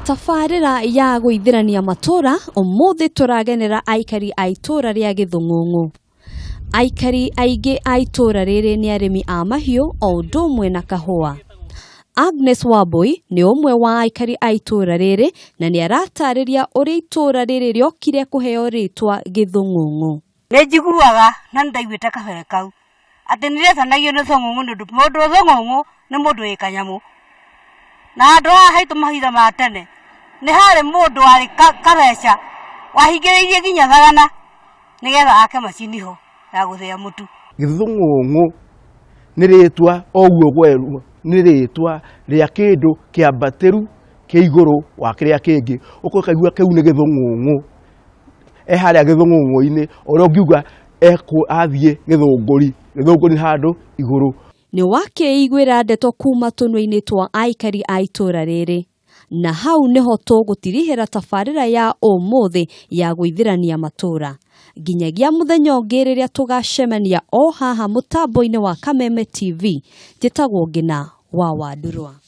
Tafarira ya guithirania matura umuthi turagenera aikari a ituura ria Githung'ung'u. Aikari aingi a ituura riri ni arimi a mahiu o undu umwe na kahua. Agnes Wabui ni umwe wa aikari a ituura riri na ni aratariria uri ituura riri riokire kuheo ritwa Githung'ung'u. Nejiguaga na ndaiguite kabere kau ati niretanagio ni Thung'ung'u ndu mundu Thung'ung'u ni mundu wi kanyamu na andu haitu mahitha ma tene ni hari mundu ari kabeca wahingiriirie ginya thagana nigetha ake macini ho ya guthia mutu. Githung'ung'u ni ritwa oguo gweru ni ritwa ria kindu kiambatiru ki iguru wa kiria kingi ukokaigua kiu ni Githung'ung'u haria Githung'ung'u-ini uria ngiuga athie githunguri handu iguru. Ni wakeiguira ndeto kuma tunua-ini twa aikari a ituura riri na hau niho tugutirihira tafarira ya umuthi ya guithirania matura nginyagia muthenya ungi riria tugacemania o haha mutambo-ini wa Kameme TV njitagwo Ngina wa Ndurumeni.